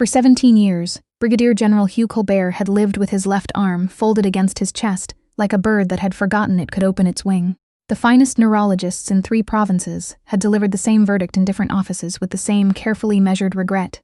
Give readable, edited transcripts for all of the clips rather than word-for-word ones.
For 17 years, Brigadier General Hugh Colbert had lived with his left arm folded against his chest, like a bird that had forgotten it could open its wing. The finest neurologists in 3 provinces had delivered the same verdict in different offices with the same carefully measured regret.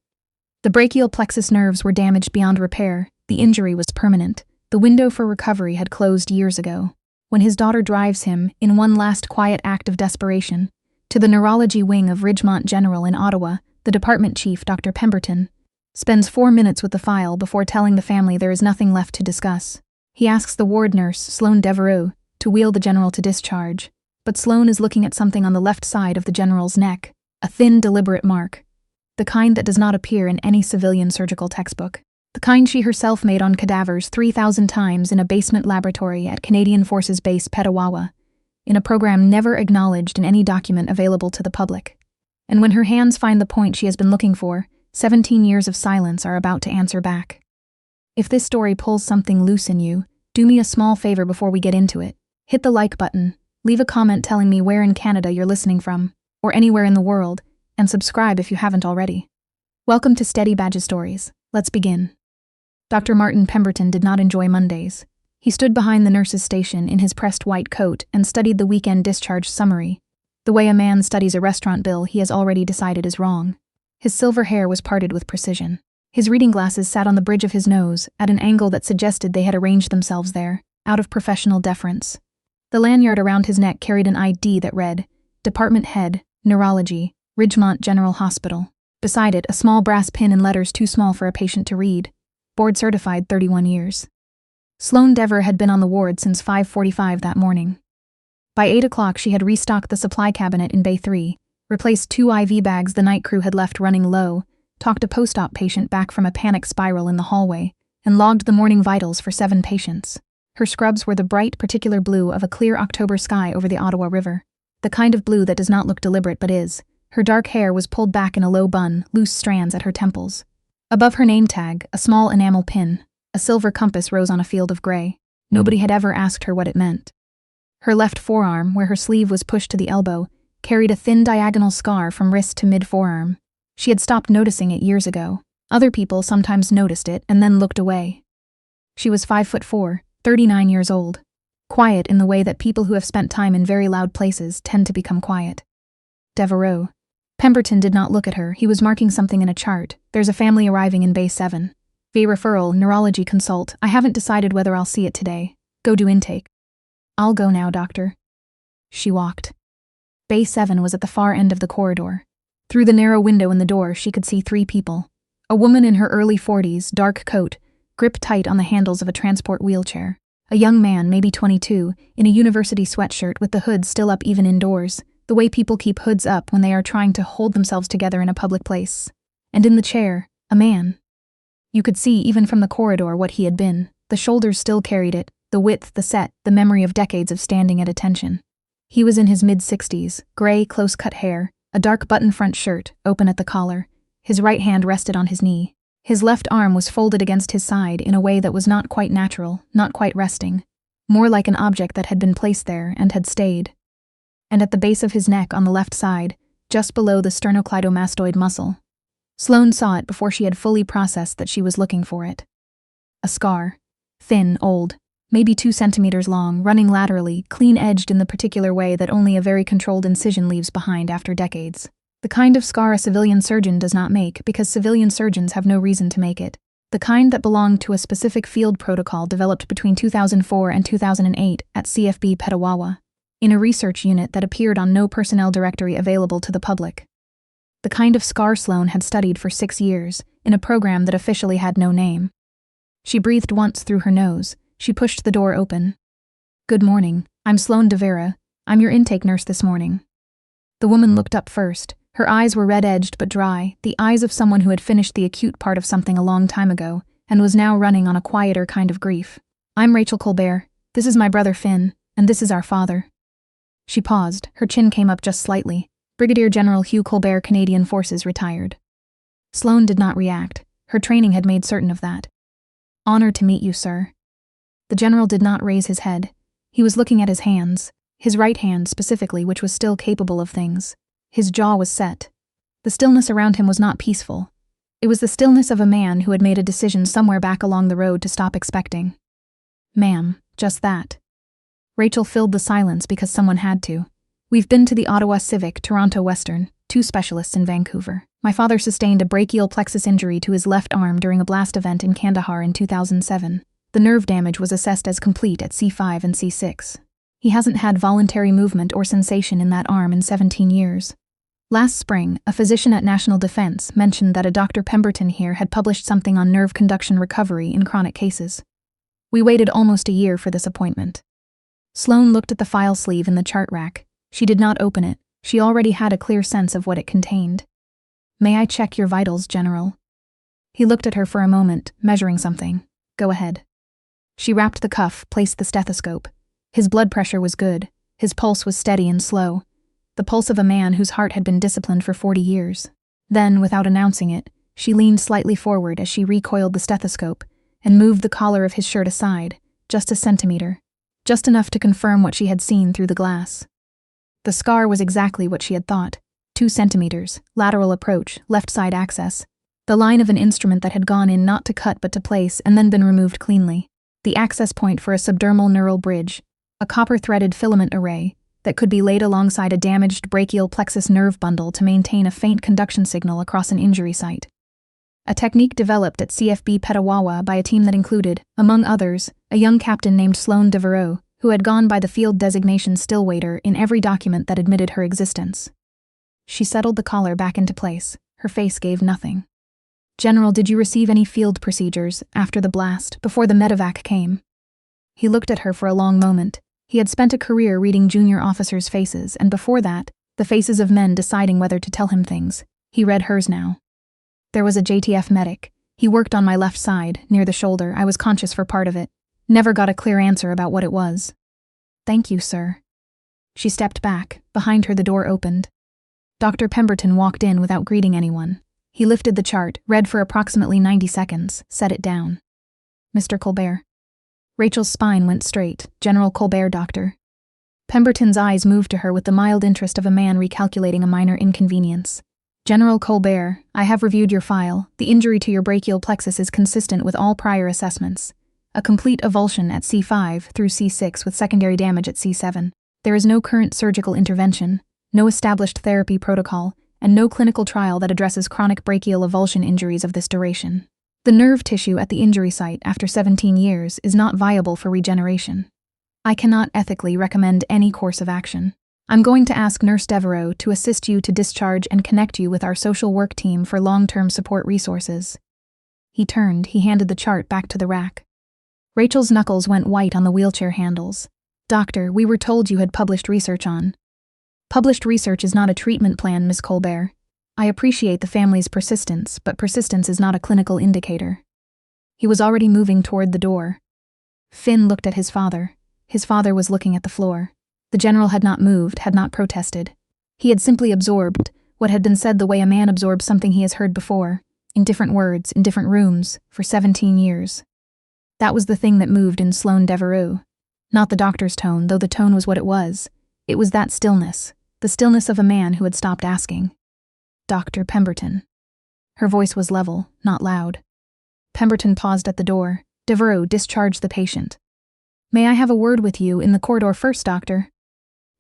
The brachial plexus nerves were damaged beyond repair, the injury was permanent, the window for recovery had closed years ago. When his daughter drives him, in one last quiet act of desperation, to the neurology wing of Ridgemont General in Ottawa, the department chief, Dr. Pemberton, spends 4 minutes with the file before telling the family there is nothing left to discuss. He asks the ward nurse, Sloane Devereaux, to wheel the general to discharge, but Sloane is looking at something on the left side of the general's neck, a thin, deliberate mark, the kind that does not appear in any civilian surgical textbook, the kind she herself made on cadavers 3,000 times in a basement laboratory at Canadian Forces Base Petawawa, in a program never acknowledged in any document available to the public. And when her hands find the point she has been looking for, 17 years of silence are about to answer back. If this story pulls something loose in you, do me a small favor before we get into it. Hit the like button, leave a comment telling me where in Canada you're listening from, or anywhere in the world, and subscribe if you haven't already. Welcome to Steady Badger Stories. Let's begin. Dr. Martin Pemberton did not enjoy Mondays. He stood behind the nurse's station in his pressed white coat and studied the weekend discharge summary, the way a man studies a restaurant bill he has already decided is wrong. His silver hair was parted with precision. His reading glasses sat on the bridge of his nose at an angle that suggested they had arranged themselves there, out of professional deference. The lanyard around his neck carried an ID that read, Department Head, Neurology, Ridgemont General Hospital. Beside it, a small brass pin in letters too small for a patient to read. Board certified 31 years. Sloane Dever had been on the ward since 5:45 that morning. By 8 o'clock she had restocked the supply cabinet in Bay 3, replaced 2 IV bags the night crew had left running low, talked a post-op patient back from a panic spiral in the hallway, and logged the morning vitals for 7 patients. Her scrubs were the bright, particular blue of a clear October sky over the Ottawa River, the kind of blue that does not look deliberate but is. Her dark hair was pulled back in a low bun, loose strands at her temples. Above her name tag, a small enamel pin, a silver compass rose on a field of gray. Nobody had ever asked her what it meant. Her left forearm, where her sleeve was pushed to the elbow, carried a thin diagonal scar from wrist to mid-forearm. She had stopped noticing it years ago. Other people sometimes noticed it and then looked away. She was 5'4", 39 years old. Quiet in the way that people who have spent time in very loud places tend to become quiet. Devereaux. Pemberton did not look at her. He was marking something in a chart. There's a family arriving in Bay 7. V referral, neurology consult. I haven't decided whether I'll see it today. Go do intake. I'll go now, doctor. She walked. Bay 7 was at the far end of the corridor. Through the narrow window in the door, she could see 3 people. A woman in her early 40s, dark coat, gripped tight on the handles of a transport wheelchair. A young man, maybe 22, in a university sweatshirt with the hood still up even indoors, the way people keep hoods up when they are trying to hold themselves together in a public place. And in the chair, a man. You could see, even from the corridor, what he had been. The shoulders still carried it, the width, the set, the memory of decades of standing at attention. He was in his mid-60s, gray, close-cut hair, a dark button-front shirt, open at the collar. His right hand rested on his knee. His left arm was folded against his side in a way that was not quite natural, not quite resting. More like an object that had been placed there and had stayed. And at the base of his neck on the left side, just below the sternocleidomastoid muscle, Sloane saw it before she had fully processed that she was looking for it. A scar. Thin, old, maybe 2 centimeters long, running laterally, clean-edged in the particular way that only a very controlled incision leaves behind after decades. The kind of scar a civilian surgeon does not make because civilian surgeons have no reason to make it. The kind that belonged to a specific field protocol developed between 2004 and 2008 at CFB Petawawa, in a research unit that appeared on no personnel directory available to the public. The kind of scar Sloane had studied for 6 years, in a program that officially had no name. She breathed once through her nose. She pushed the door open. Good morning, I'm Sloane Devereaux. I'm your intake nurse this morning. The woman looked up first. Her eyes were red-edged but dry, the eyes of someone who had finished the acute part of something a long time ago, and was now running on a quieter kind of grief. I'm Rachel Colbert. This is my brother Finn, and this is our father. She paused. Her chin came up just slightly. Brigadier General Hugh Colbert, Canadian Forces, retired. Sloane did not react. Her training had made certain of that. Honored to meet you, sir. The general did not raise his head. He was looking at his hands, his right hand specifically, which was still capable of things. His jaw was set. The stillness around him was not peaceful. It was the stillness of a man who had made a decision somewhere back along the road to stop expecting. "Ma'am, just that." Rachel filled the silence because someone had to. "We've been to the Ottawa Civic, Toronto Western, 2 specialists in Vancouver. My father sustained a brachial plexus injury to his left arm during a blast event in Kandahar in 2007. The nerve damage was assessed as complete at C5 and C6. He hasn't had voluntary movement or sensation in that arm in 17 years. Last spring, a physician at National Defense mentioned that a Dr. Pemberton here had published something on nerve conduction recovery in chronic cases. We waited almost a year for this appointment." Sloane looked at the file sleeve in the chart rack. She did not open it. She already had a clear sense of what it contained. "May I check your vitals, General?" He looked at her for a moment, measuring something. "Go ahead." She wrapped the cuff, placed the stethoscope. His blood pressure was good. His pulse was steady and slow. The pulse of a man whose heart had been disciplined for 40 years. Then, without announcing it, she leaned slightly forward as she recoiled the stethoscope and moved the collar of his shirt aside, just a centimeter, just enough to confirm what she had seen through the glass. The scar was exactly what she had thought. 2 centimeters, lateral approach, left side access. The line of an instrument that had gone in not to cut but to place and then been removed cleanly. The access point for a subdermal neural bridge, a copper-threaded filament array that could be laid alongside a damaged brachial plexus nerve bundle to maintain a faint conduction signal across an injury site. A technique developed at CFB Petawawa by a team that included, among others, a young captain named Sloane Devereaux, who had gone by the field designation Stillwaiter in every document that admitted her existence. She settled the collar back into place. Her face gave nothing. "General, did you receive any field procedures after the blast, before the medevac came?" He looked at her for a long moment. He had spent a career reading junior officers' faces, and before that, the faces of men deciding whether to tell him things. He read hers now. "There was a JTF medic. He worked on my left side, near the shoulder. I was conscious for part of it. Never got a clear answer about what it was." "Thank you, sir." She stepped back. Behind her the door opened. Dr. Pemberton walked in without greeting anyone. He lifted the chart, read for approximately 90 seconds, set it down. "Mr. Colbert." Rachel's spine went straight. "General Colbert, doctor." Pemberton's eyes moved to her with the mild interest of a man recalculating a minor inconvenience. "General Colbert, I have reviewed your file. The injury to your brachial plexus is consistent with all prior assessments. A complete avulsion at C5 through C6 with secondary damage at C7. There is no current surgical intervention, no established therapy protocol, and no clinical trial that addresses chronic brachial avulsion injuries of this duration. The nerve tissue at the injury site after 17 years is not viable for regeneration. I cannot ethically recommend any course of action. I'm going to ask Nurse Devereaux to assist you to discharge and connect you with our social work team for long-term support resources." He turned, he handed the chart back to the rack. Rachel's knuckles went white on the wheelchair handles. "Doctor, we were told you had published research on." "Published research is not a treatment plan, Miss Colbert. I appreciate the family's persistence, but persistence is not a clinical indicator." He was already moving toward the door. Finn looked at his father. His father was looking at the floor. The general had not moved, had not protested. He had simply absorbed what had been said the way a man absorbs something he has heard before, in different words, in different rooms, for 17 years. That was the thing that moved in Sloane Devereaux. Not the doctor's tone, though the tone was what it was. It was that stillness, the stillness of a man who had stopped asking. "Dr. Pemberton." Her voice was level, not loud. Pemberton paused at the door. Devereaux discharged the patient. "May I have a word with you in the corridor first, doctor?"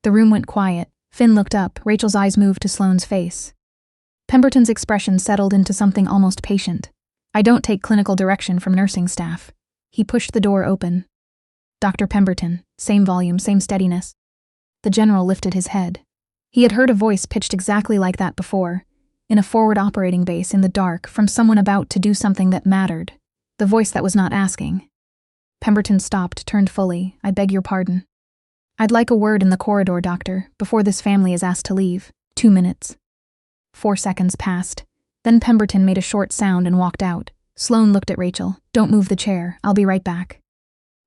The room went quiet. Finn looked up. Rachel's eyes moved to Sloane's face. Pemberton's expression settled into something almost patient. "I don't take clinical direction from nursing staff." He pushed the door open. "Dr. Pemberton," same volume, same steadiness. The general lifted his head. He had heard a voice pitched exactly like that before, in a forward operating base in the dark, from someone about to do something that mattered. The voice that was not asking. Pemberton stopped, turned fully. "I beg your pardon." "I'd like a word in the corridor, doctor, before this family is asked to leave. 2 minutes." 4 seconds passed. Then Pemberton made a short sound and walked out. Sloane looked at Rachel. "Don't move the chair. I'll be right back."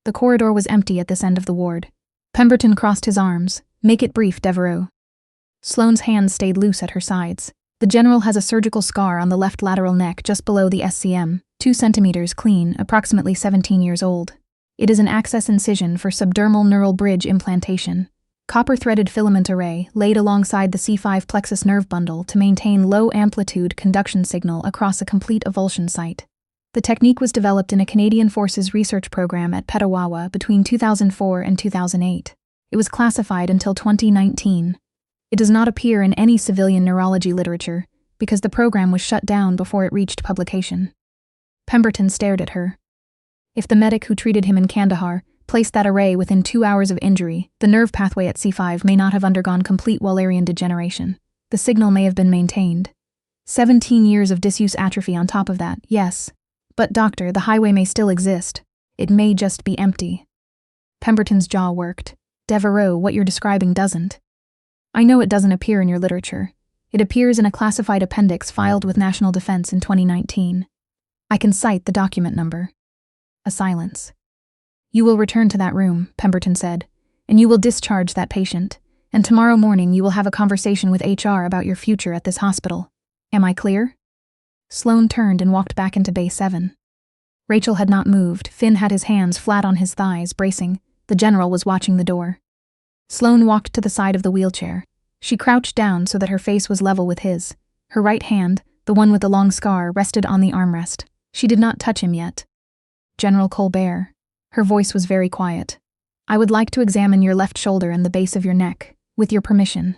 The corridor was empty at this end of the ward. Pemberton crossed his arms. "Make it brief, Devereaux." Sloane's hands stayed loose at her sides. "The general has a surgical scar on the left lateral neck just below the SCM, 2 centimeters clean, approximately 17 years old. It is an access incision for subdermal neural bridge implantation. copper-threaded filament array laid alongside the C5 plexus nerve bundle to maintain low-amplitude conduction signal across a complete avulsion site. The technique was developed in a Canadian Forces research program at Ottawa between 2004 and 2008. It was classified until 2019. It does not appear in any civilian neurology literature because the program was shut down before it reached publication. Pemberton stared at her. If the medic who treated him in Kandahar placed that array within 2 hours of injury, the nerve pathway at C5 may not have undergone complete Wallerian degeneration. The signal may have been maintained. 17 years of disuse atrophy on top of that, yes. But doctor, the highway may still exist. It may just be empty. Pemberton's jaw worked. Devereaux, what you're describing doesn't. I know it doesn't appear in your literature. It appears in a classified appendix filed with National Defense in 2019. I can cite the document number. A silence. You will return to that room, Pemberton said, and you will discharge that patient, and tomorrow morning you will have a conversation with HR about your future at this hospital. Am I clear? Sloane turned and walked back into Bay 7. Rachel had not moved. Finn had his hands flat on his thighs, bracing. The general was watching the door. Sloane walked to the side of the wheelchair. She crouched down so that her face was level with his. Her right hand, the one with the long scar, rested on the armrest. She did not touch him yet. General Colbert. Her voice was very quiet. I would like to examine your left shoulder and the base of your neck, with your permission.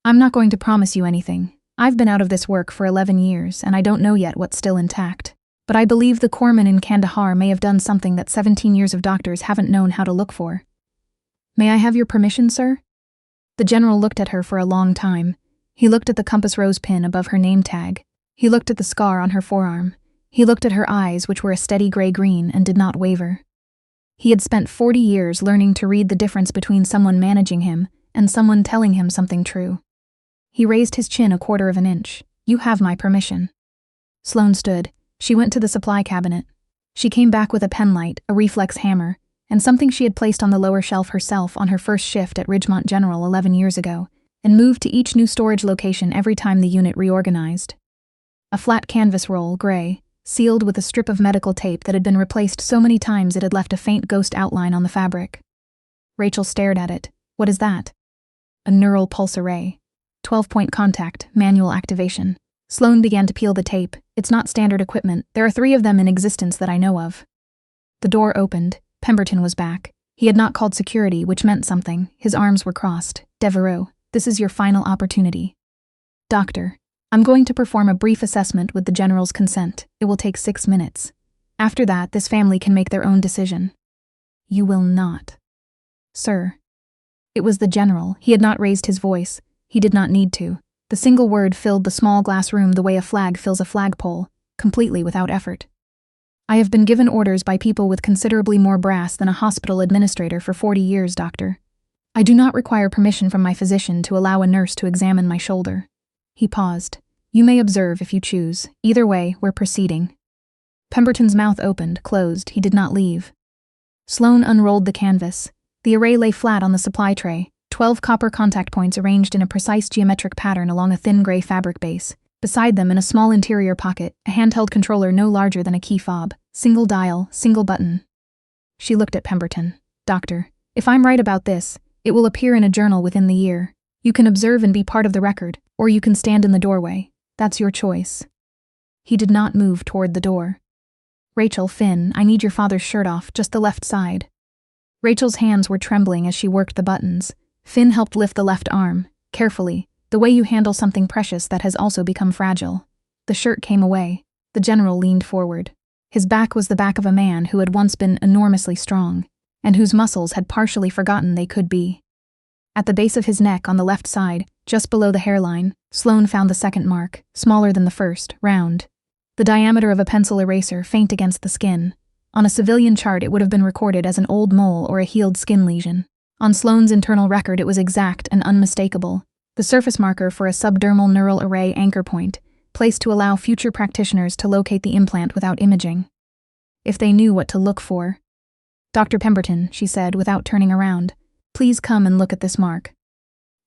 I'm not going to promise you anything. I've been out of this work for 11 years, and I don't know yet what's still intact. But I believe the corpsman in Kandahar may have done something that 17 years of doctors haven't known how to look for. May I have your permission, sir? The general looked at her for a long time. He looked at the compass rose pin above her name tag. He looked at the scar on her forearm. He looked at her eyes, which were a steady gray-green and did not waver. He had spent 40 years learning to read the difference between someone managing him and someone telling him something true. He raised his chin 1/4 of an inch. You have my permission. Sloane stood. She went to the supply cabinet. She came back with a penlight, a reflex hammer, and something she had placed on the lower shelf herself on her first shift at Ridgemont General 11 years ago, and moved to each new storage location every time the unit reorganized. A flat canvas roll, gray, sealed with a strip of medical tape that had been replaced so many times it had left a faint ghost outline on the fabric. Rachel stared at it. What is that? A neural pulse array. 12-point contact, manual activation. Sloane began to peel the tape. It's not standard equipment. There are 3 of them in existence that I know of. The door opened. Pemberton was back. He had not called security, which meant something. His arms were crossed. Devereaux, this is your final opportunity. Doctor, I'm going to perform a brief assessment with the general's consent. It will take 6 minutes. After that, this family can make their own decision. You will not. Sir. It was the general. He had not raised his voice. He did not need to. The single word filled the small glass room the way a flag fills a flagpole, completely without effort. I have been given orders by people with considerably more brass than a hospital administrator for 40 years, doctor. I do not require permission from my physician to allow a nurse to examine my shoulder. He paused. You may observe if you choose. Either way, we're proceeding. Pemberton's mouth opened, closed. He did not leave. Sloane unrolled the canvas. The array lay flat on the supply tray, 12 copper contact points arranged in a precise geometric pattern along a thin gray fabric base. Beside them, in a small interior pocket, a handheld controller no larger than a key fob. Single dial, single button. She looked at Pemberton. Doctor, if I'm right about this, it will appear in a journal within the year. You can observe and be part of the record, or you can stand in the doorway. That's your choice. He did not move toward the door. Rachel, Finn, I need your father's shirt off, just the left side. Rachel's hands were trembling as she worked the buttons. Finn helped lift the left arm, carefully, the way you handle something precious that has also become fragile. The shirt came away. The general leaned forward. His back was the back of a man who had once been enormously strong, and whose muscles had partially forgotten they could be. At the base of his neck on the left side, just below the hairline, Sloane found the second mark, smaller than the first, round. The diameter of a pencil eraser, faint against the skin. On a civilian chart it would have been recorded as an old mole or a healed skin lesion. On Sloane's internal record it was exact and unmistakable. The surface marker for a subdermal neural array anchor point, placed to allow future practitioners to locate the implant without imaging. If they knew what to look for. Dr. Pemberton, she said without turning around, please come and look at this mark.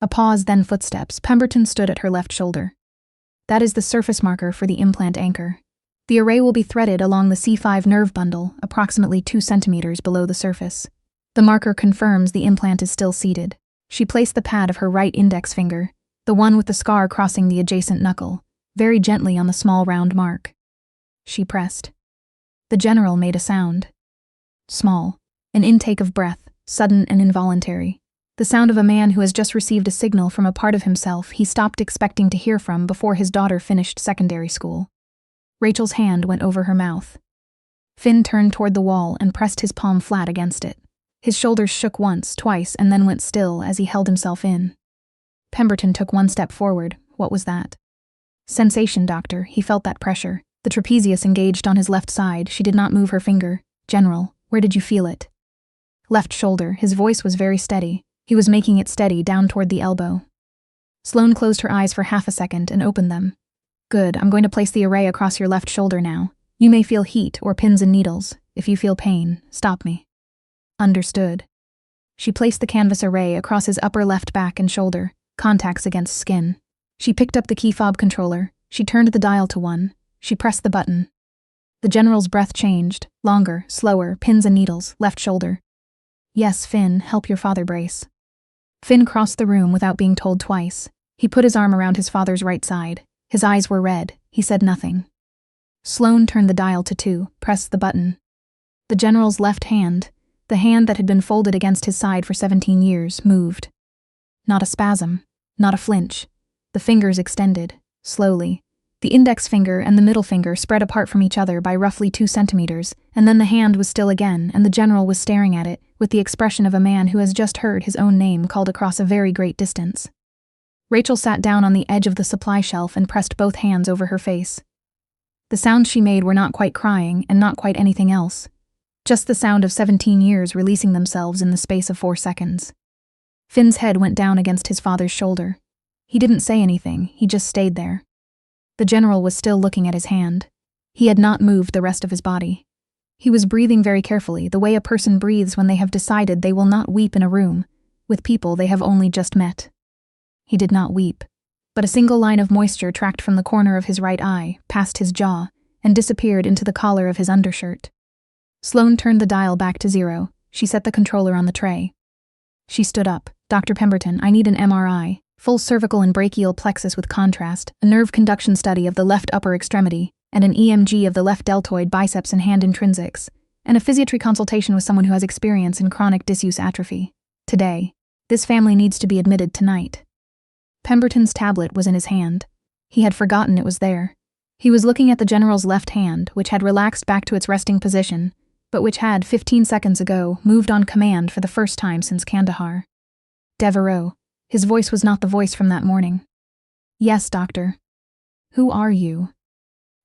A pause, then footsteps. Pemberton stood at her left shoulder. That is the surface marker for the implant anchor. The array will be threaded along the C5 nerve bundle, approximately 2 centimeters below the surface. The marker confirms the implant is still seated. She placed the pad of her right index finger, the one with the scar crossing the adjacent knuckle, very gently on the small round mark. She pressed. The general made a sound. Small, an intake of breath, sudden and involuntary. The sound of a man who has just received a signal from a part of himself he stopped expecting to hear from before his daughter finished secondary school. Rachel's hand went over her mouth. Finn turned toward the wall and pressed his palm flat against it. His shoulders shook once, twice, and then went still as he held himself in. Pemberton took one step forward. What was that? Sensation, doctor. He felt that pressure. The trapezius engaged on his left side. She did not move her finger. General, where did you feel it? Left shoulder. His voice was very steady. He was making it steady down toward the elbow. Sloane closed her eyes for half a second and opened them. Good, I'm going to place the array across your left shoulder now. You may feel heat or pins and needles. If you feel pain, stop me. Understood. She placed the canvas array across his upper left back and shoulder, contacts against skin. She picked up the key fob controller. She turned the dial to 1. She pressed the button. The general's breath changed, longer, slower, pins and needles, left shoulder. Yes, Finn, help your father brace. Finn crossed the room without being told twice. He put his arm around his father's right side. His eyes were red. He said nothing. Sloane turned the dial to 2, pressed the button. The general's left hand, the hand that had been folded against his side for 17 years, moved. Not a spasm, not a flinch. The fingers extended, slowly. The index finger and the middle finger spread apart from each other by roughly 2 centimeters, and then the hand was still again, and the general was staring at it, with the expression of a man who has just heard his own name called across a very great distance. Rachel sat down on the edge of the supply shelf and pressed both hands over her face. The sounds she made were not quite crying and not quite anything else. Just the sound of 17 years releasing themselves in the space of 4 seconds. Finn's head went down against his father's shoulder. He didn't say anything, he just stayed there. The general was still looking at his hand. He had not moved the rest of his body. He was breathing very carefully, the way a person breathes when they have decided they will not weep in a room, with people they have only just met. He did not weep, but a single line of moisture tracked from the corner of his right eye, past his jaw, and disappeared into the collar of his undershirt. Sloane turned the dial back to 0. She set the controller on the tray. She stood up. Dr. Pemberton, I need an MRI, full cervical and brachial plexus with contrast, a nerve conduction study of the left upper extremity, and an EMG of the left deltoid, biceps, and hand intrinsics, and a physiatry consultation with someone who has experience in chronic disuse atrophy. Today. This family needs to be admitted tonight. Pemberton's tablet was in his hand. He had forgotten it was there. He was looking at the general's left hand, which had relaxed back to its resting position, but which had, 15 seconds ago, moved on command for the first time since Kandahar. Devereaux. His voice was not the voice from that morning. Yes, doctor. Who are you?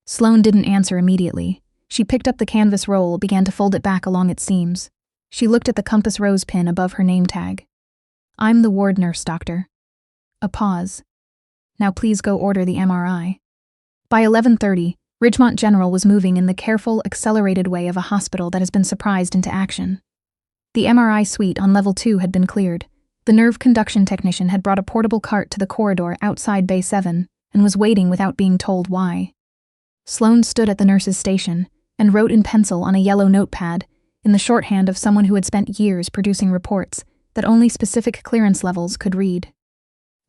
Sloane didn't answer immediately. She picked up the canvas roll, began to fold it back along its seams. She looked at the compass rose pin above her name tag. I'm the ward nurse, doctor. A pause. Now please go order the MRI. By 11:30, Ridgemont General was moving in the careful, accelerated way of a hospital that has been surprised into action. The MRI suite on level 2 had been cleared. The nerve conduction technician had brought a portable cart to the corridor outside Bay 7 and was waiting without being told why. Sloane stood at the nurse's station and wrote in pencil on a yellow notepad, in the shorthand of someone who had spent years producing reports that only specific clearance levels could read.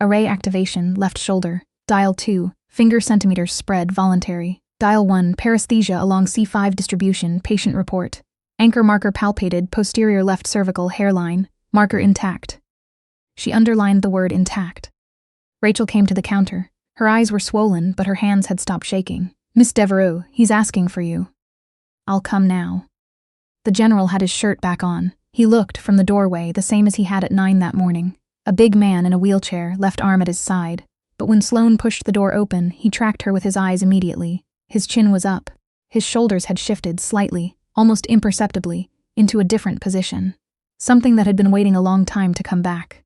Array activation, left shoulder. Dial 2, finger centimeters spread, voluntary. Dial 1, paresthesia along C5 distribution, patient report. Anchor marker palpated, posterior left cervical hairline, marker intact. She underlined the word intact. Rachel came to the counter. Her eyes were swollen, but her hands had stopped shaking. Miss Devereaux, he's asking for you. I'll come now. The general had his shirt back on. He looked, from the doorway, the same as he had at 9 that morning. A big man in a wheelchair, left arm at his side. But when Sloane pushed the door open, he tracked her with his eyes immediately. His chin was up. His shoulders had shifted slightly, almost imperceptibly, into a different position. Something that had been waiting a long time to come back.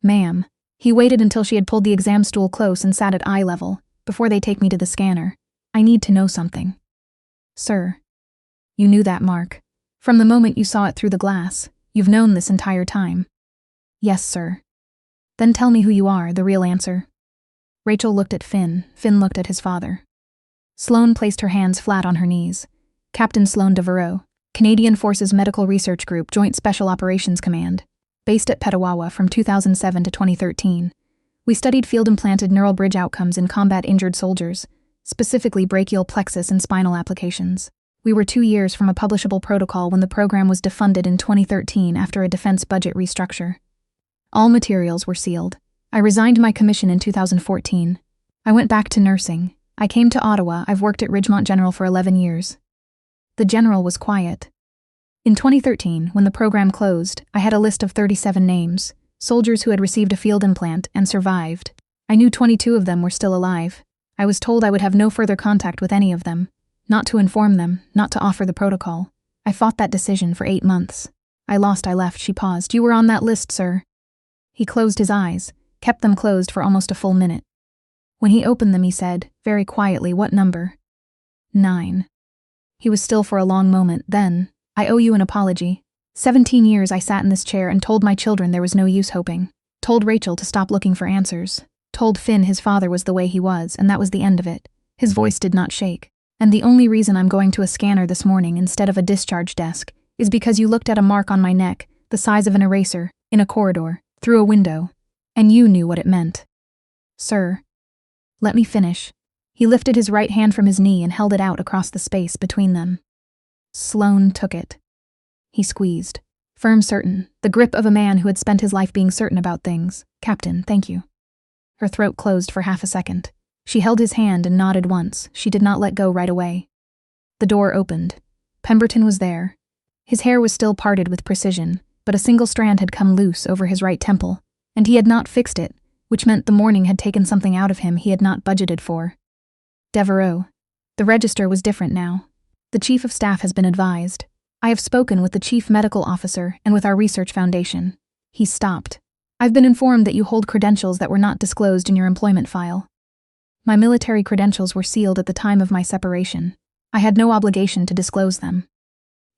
Ma'am. He waited until she had pulled the exam stool close and sat at eye level, before they take me to the scanner. I need to know something. Sir. You knew that, Mark. From the moment you saw it through the glass, you've known this entire time. Yes, sir. Then tell me who you are, the real answer. Rachel looked at Finn. Finn looked at his father. Sloane placed her hands flat on her knees. Captain Sloane Devereaux, Canadian Forces Medical Research Group, Joint Special Operations Command. based at Petawawa from 2007 to 2013. We studied field-implanted neural bridge outcomes in combat-injured soldiers, specifically brachial plexus and spinal applications. We were 2 years from a publishable protocol when the program was defunded in 2013 after a defense budget restructure. All materials were sealed. I resigned my commission in 2014. I went back to nursing. I came to Ottawa. I've worked at Ridgemont General for 11 years. The general was quiet. In 2013, when the program closed, I had a list of 37 names, soldiers who had received a field implant and survived. I knew 22 of them were still alive. I was told I would have no further contact with any of them, not to inform them, not to offer the protocol. I fought that decision for 8 months. I left, she paused. You were on that list, sir. He closed his eyes, kept them closed for almost a full minute. When he opened them, he said, very quietly, what number? 9. He was still for a long moment, then, I owe you an apology. 17 years I sat in this chair and told my children there was no use hoping. Told Rachel to stop looking for answers. Told Finn his father was the way he was, and that was the end of it. His voice did not shake. And the only reason I'm going to a scanner this morning instead of a discharge desk is because you looked at a mark on my neck, the size of an eraser, in a corridor, through a window, and you knew what it meant. Sir. Let me finish. He lifted his right hand from his knee and held it out across the space between them. Sloane took it. He squeezed. Firm, certain, the grip of a man who had spent his life being certain about things. Captain, thank you. Her throat closed for half a second. She held his hand and nodded once. She did not let go right away. The door opened. Pemberton was there. His hair was still parted with precision, but a single strand had come loose over his right temple, and he had not fixed it, which meant the morning had taken something out of him he had not budgeted for. Devereaux. The register was different now. The Chief of Staff has been advised. I have spoken with the Chief Medical Officer and with our research foundation. He stopped. I've been informed that you hold credentials that were not disclosed in your employment file. My military credentials were sealed at the time of my separation. I had no obligation to disclose them.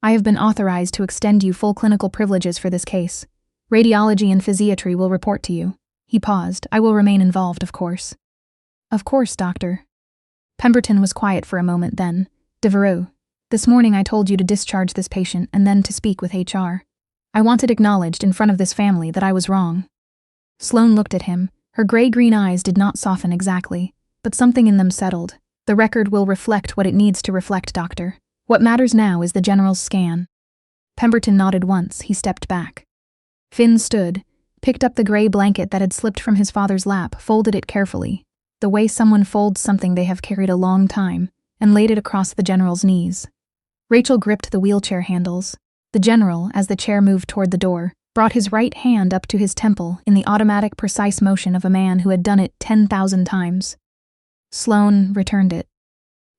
I have been authorized to extend you full clinical privileges for this case. Radiology and physiatry will report to you. He paused. I will remain involved, of course. Of course, Doctor. Pemberton was quiet for a moment then. Devereaux. This morning I told you to discharge this patient and then to speak with HR. I wanted acknowledged in front of this family that I was wrong. Sloane looked at him. Her gray-green eyes did not soften exactly, but something in them settled. The record will reflect what it needs to reflect, Doctor. What matters now is the general's scan. Pemberton nodded once. He stepped back. Finn stood, picked up the gray blanket that had slipped from his father's lap, folded it carefully, the way someone folds something they have carried a long time, and laid it across the general's knees. Rachel gripped the wheelchair handles. The general, as the chair moved toward the door, brought his right hand up to his temple in the automatic, precise motion of a man who had done it 10,000 times. Sloane returned it.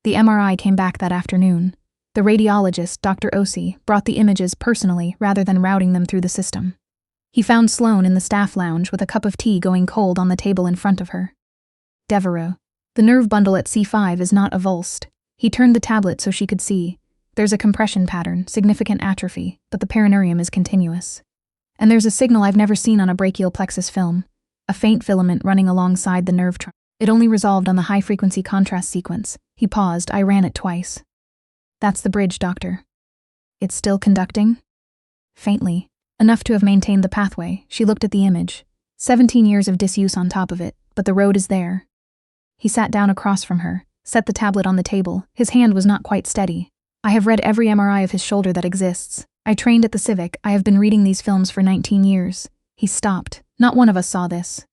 The MRI came back that afternoon. The radiologist, Dr. Ossie, brought the images personally rather than routing them through the system. He found Sloane in the staff lounge with a cup of tea going cold on the table in front of her. Devereaux. The nerve bundle at C5 is not avulsed. He turned the tablet so she could see. There's a compression pattern, significant atrophy, but the perineurium is continuous. And there's a signal I've never seen on a brachial plexus film, a faint filament running alongside the nerve trunk. It only resolved on the high-frequency contrast sequence. He paused. I ran it twice. That's the bridge, Doctor. It's still conducting? Faintly. Enough to have maintained the pathway. She looked at the image. 17 years of disuse on top of it, but the road is there. He sat down across from her, set the tablet on the table. His hand was not quite steady. I have read every MRI of his shoulder that exists. I trained at the Civic. I have been reading these films for 19 years. He stopped. Not one of us saw this.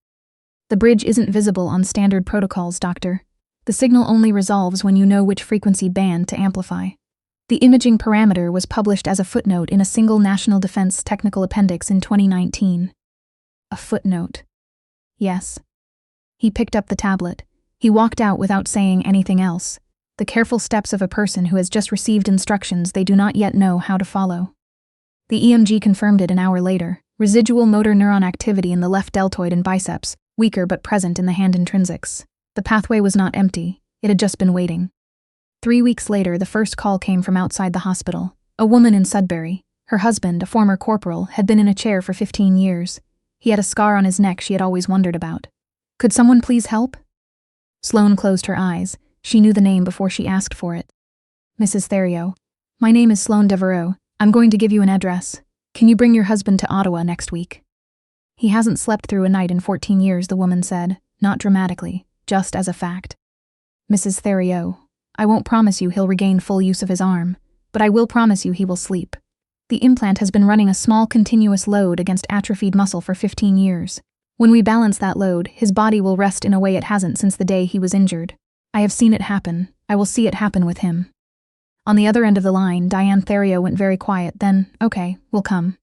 The bridge isn't visible on standard protocols, Doctor. The signal only resolves when you know which frequency band to amplify. The imaging parameter was published as a footnote in a single National Defense Technical Appendix in 2019. A footnote. Yes. He picked up the tablet. He walked out without saying anything else. The careful steps of a person who has just received instructions they do not yet know how to follow. The EMG confirmed it an hour later. Residual motor neuron activity in the left deltoid and biceps, weaker but present in the hand intrinsics. The pathway was not empty. It had just been waiting. 3 weeks later, the first call came from outside the hospital. A woman in Sudbury. Her husband, a former corporal, had been in a chair for 15 years. He had a scar on his neck she had always wondered about. Could someone please help? Sloane closed her eyes. She knew the name before she asked for it. Mrs. Theriot. My name is Sloane Devereaux. I'm going to give you an address. Can you bring your husband to Ottawa next week? He hasn't slept through a night in 14 years, the woman said, not dramatically, just as a fact. Mrs. Theriot, I won't promise you he'll regain full use of his arm, but I will promise you he will sleep. The implant has been running a small continuous load against atrophied muscle for 15 years. When we balance that load, his body will rest in a way it hasn't since the day he was injured. I have seen it happen. I will see it happen with him. On the other end of the line, Diane Theriot went very quiet, then, okay, we'll come.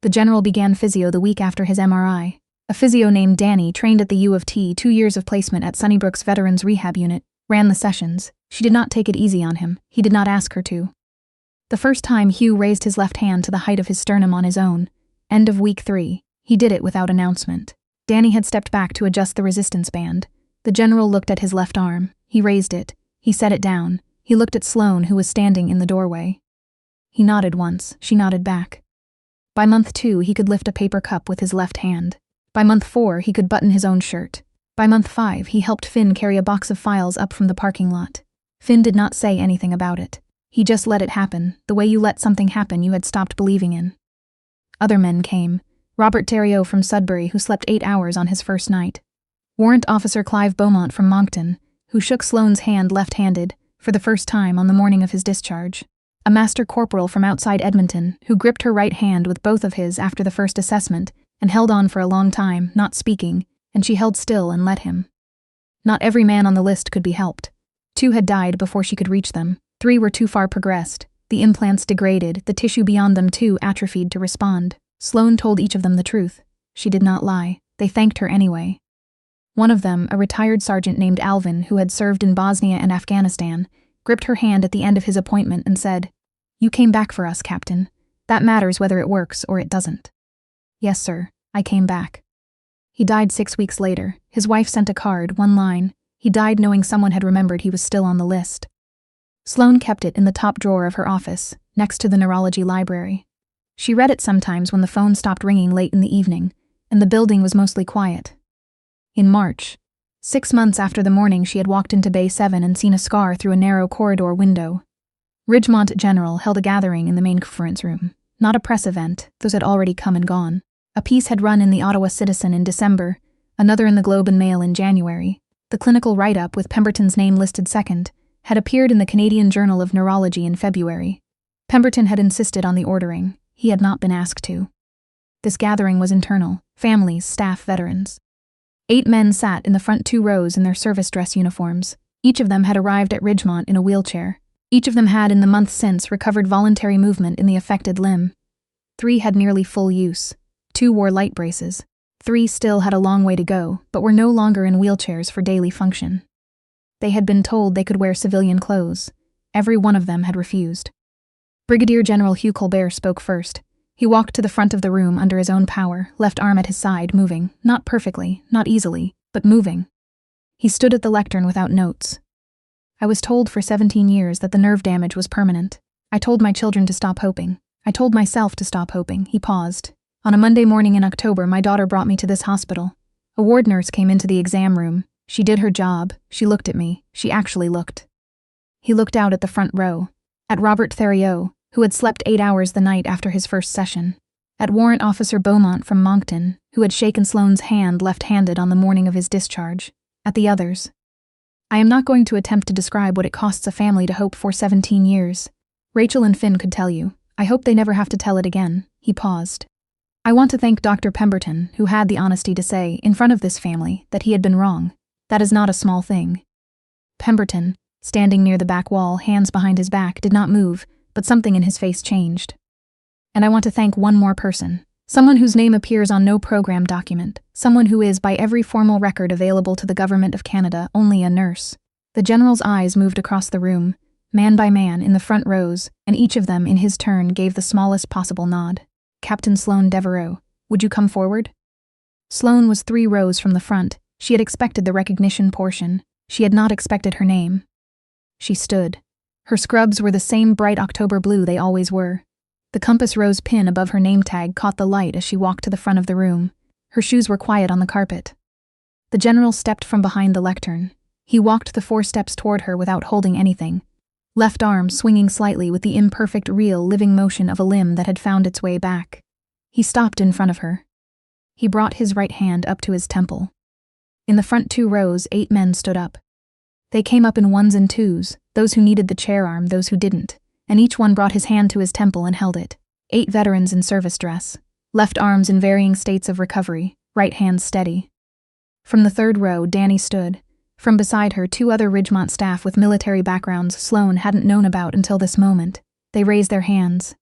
The general began physio the week after his MRI. A physio named Danny, trained at the U of T, 2 years of placement at Sunnybrook's Veterans Rehab Unit, ran the sessions. She did not take it easy on him. He did not ask her to. The first time Hugh raised his left hand to the height of his sternum on his own, end of week 3, he did it without announcement. Danny had stepped back to adjust the resistance band. The general looked at his left arm. He raised it. He set it down. He looked at Sloane, who was standing in the doorway. He nodded once. She nodded back. By month 2, he could lift a paper cup with his left hand. By month 4, he could button his own shirt. By month 5, he helped Finn carry a box of files up from the parking lot. Finn did not say anything about it. He just let it happen, the way you let something happen you had stopped believing in. Other men came. Robert Theriot from Sudbury, who slept 8 hours on his first night. Warrant Officer Clive Beaumont from Moncton, who shook Sloane's hand left-handed, for the first time on the morning of his discharge. A master corporal from outside Edmonton, who gripped her right hand with both of his after the first assessment, and held on for a long time, not speaking, and she held still and let him. Not every man on the list could be helped. 2 had died before she could reach them. 3 were too far progressed. The implants degraded, the tissue beyond them too atrophied to respond. Sloane told each of them the truth. She did not lie. They thanked her anyway. One of them, a retired sergeant named Alvin, who had served in Bosnia and Afghanistan, gripped her hand at the end of his appointment and said, "You came back for us, Captain. That matters whether it works or it doesn't." "Yes, sir, I came back." He died 6 weeks later. His wife sent a card, one line. He died knowing someone had remembered he was still on the list. Sloane kept it in the top drawer of her office, next to the neurology library. She read it sometimes when the phone stopped ringing late in the evening, and the building was mostly quiet. In March, 6 months after the morning she had walked into Bay 7 and seen a scar through a narrow corridor window, Ridgemont General held a gathering in the main conference room. Not a press event, those had already come and gone. A piece had run in the Ottawa Citizen in December, another in the Globe and Mail in January. The clinical write-up, with Pemberton's name listed second, had appeared in the Canadian Journal of Neurology in February. Pemberton had insisted on the ordering. He had not been asked to. This gathering was internal, families, staff, veterans. 8 men sat in the front 2 rows in their service dress uniforms. Each of them had arrived at Ridgemont in a wheelchair. Each of them had, in the month since, recovered voluntary movement in the affected limb. 3 had nearly full use. 2 wore light braces. 3 still had a long way to go, but were no longer in wheelchairs for daily function. They had been told they could wear civilian clothes. Every one of them had refused. Brigadier General Hugh Colbert spoke first. He walked to the front of the room under his own power, left arm at his side, moving, not perfectly, not easily, but moving. He stood at the lectern without notes. "I was told for 17 years that the nerve damage was permanent. I told my children to stop hoping. I told myself to stop hoping." He paused. "On a Monday morning in October, my daughter brought me to this hospital. A ward nurse came into the exam room. She did her job. She looked at me. She actually looked." He looked out at the front row. At Robert Theriot, who had slept 8 hours the night after his first session. At Warrant Officer Beaumont from Moncton, who had shaken Sloane's hand left-handed on the morning of his discharge. At the others. "I am not going to attempt to describe what it costs a family to hope for 17 years. Rachel and Finn could tell you. I hope they never have to tell it again." He paused. "I want to thank Dr. Pemberton, who had the honesty to say, in front of this family, that he had been wrong. That is not a small thing." Pemberton, standing near the back wall, hands behind his back, did not move, but something in his face changed. "And I want to thank one more person. Someone whose name appears on no program document. Someone who is, by every formal record available to the Government of Canada, only a nurse." The general's eyes moved across the room, man by man, in the front rows, and each of them, in his turn, gave the smallest possible nod. "Captain Sloane Devereaux, would you come forward?" Sloane was 3 rows from the front. She had expected the recognition portion. She had not expected her name. She stood. Her scrubs were the same bright October blue they always were. The compass rose pin above her name tag caught the light as she walked to the front of the room. Her shoes were quiet on the carpet. The general stepped from behind the lectern. He walked the 4 steps toward her without holding anything. Left arm swinging slightly with the imperfect, real, living motion of a limb that had found its way back. He stopped in front of her. He brought his right hand up to his temple. In the front 2 rows, 8 men stood up. They came up in 1s and 2s, those who needed the chair arm, those who didn't, and each one brought his hand to his temple and held it. 8 veterans in service dress, left arms in varying states of recovery, right hands steady. From the 3rd row, Danny stood. From beside her, 2 other Ridgemont staff with military backgrounds Sloane hadn't known about until this moment. They raised their hands.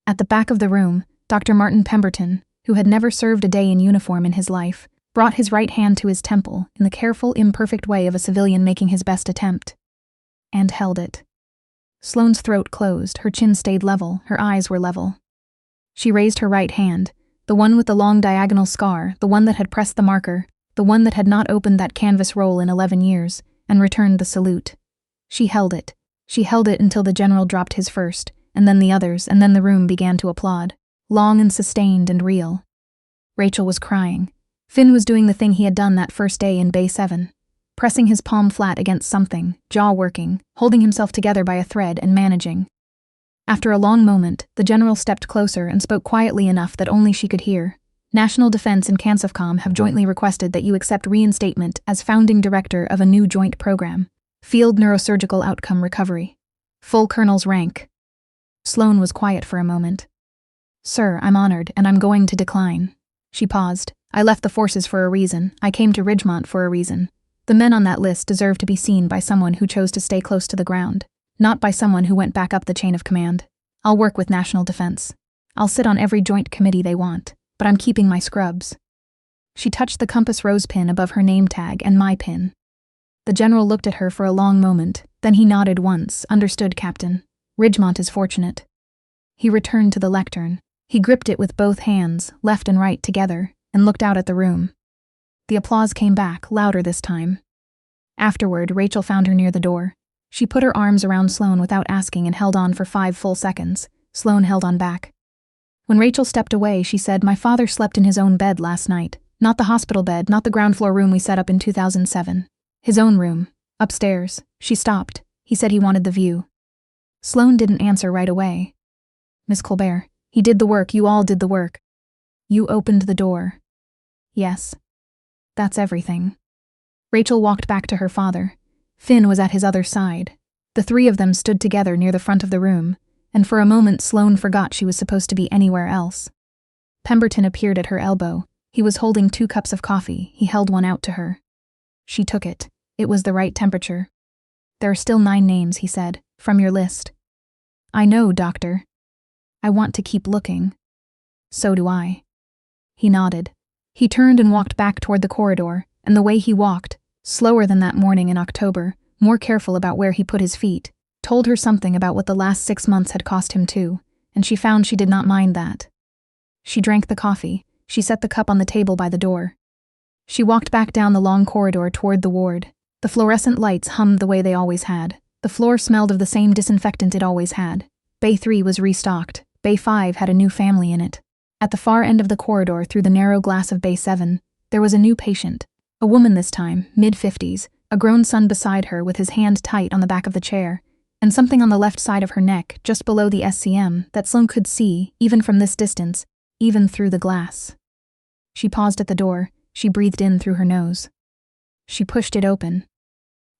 At the back of the room, Dr. Martin Pemberton, who had never served a day in uniform in his life, brought his right hand to his temple in the careful, imperfect way of a civilian making his best attempt. And held it. Sloane's throat closed, her chin stayed level, her eyes were level. She raised her right hand, the one with the long diagonal scar, the one that had pressed the marker, the one that had not opened that canvas roll in 11 years, and returned the salute. She held it. She held it until the general dropped his first, and then the others, and then the room began to applaud. Long and sustained and real. Rachel was crying. Finn was doing the thing he had done that first day in Bay 7. Pressing his palm flat against something, jaw working, holding himself together by a thread and managing. After a long moment, the general stepped closer and spoke quietly enough that only she could hear. National Defense and CANSOFCOM have jointly requested that you accept reinstatement as founding director of a new joint program, Field Neurosurgical Outcome Recovery. Full colonel's rank. Sloane was quiet for a moment. Sir, I'm honored, and I'm going to decline. She paused. I left the forces for a reason. I came to Ridgemont for a reason. The men on that list deserve to be seen by someone who chose to stay close to the ground, not by someone who went back up the chain of command. I'll work with National Defense. I'll sit on every joint committee they want, but I'm keeping my scrubs. She touched the compass rose pin above her name tag and my pin. The general looked at her for a long moment, then he nodded once. Understood, Captain. Ridgemont is fortunate. He returned to the lectern. He gripped it with both hands, left and right together, and looked out at the room. The applause came back, louder this time. Afterward, Rachel found her near the door. She put her arms around Sloane without asking and held on for 5 full seconds. Sloane held on back. When Rachel stepped away, she said, My father slept in his own bed last night. Not the hospital bed, not the ground floor room we set up in 2007. His own room. Upstairs. She stopped. He said he wanted the view. Sloane didn't answer right away. Miss Colbert, he did the work, you all did the work. You opened the door. Yes. That's everything. Rachel walked back to her father. Finn was at his other side. The 3 of them stood together near the front of the room, and for a moment Sloane forgot she was supposed to be anywhere else. Pemberton appeared at her elbow. He was holding 2 cups of coffee. He held one out to her. She took it. It was the right temperature. There are still 9 names, he said, from your list. I know, Doctor. I want to keep looking. So do I. He nodded. He turned and walked back toward the corridor, and the way he walked, slower than that morning in October, more careful about where he put his feet, told her something about what the last 6 months had cost him too, and she found she did not mind that. She drank the coffee. She set the cup on the table by the door. She walked back down the long corridor toward the ward. The fluorescent lights hummed the way they always had. The floor smelled of the same disinfectant it always had. Bay 3 was restocked. Bay 5 had a new family in it. At the far end of the corridor, through the narrow glass of Bay 7, there was a new patient. A woman this time, mid-50s, a grown son beside her with his hand tight on the back of the chair, and something on the left side of her neck, just below the SCM, that Sloane could see, even from this distance, even through the glass. She paused at the door. She breathed in through her nose. She pushed it open.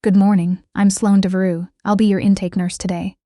Good morning, I'm Sloane Devereux. I'll be your intake nurse today.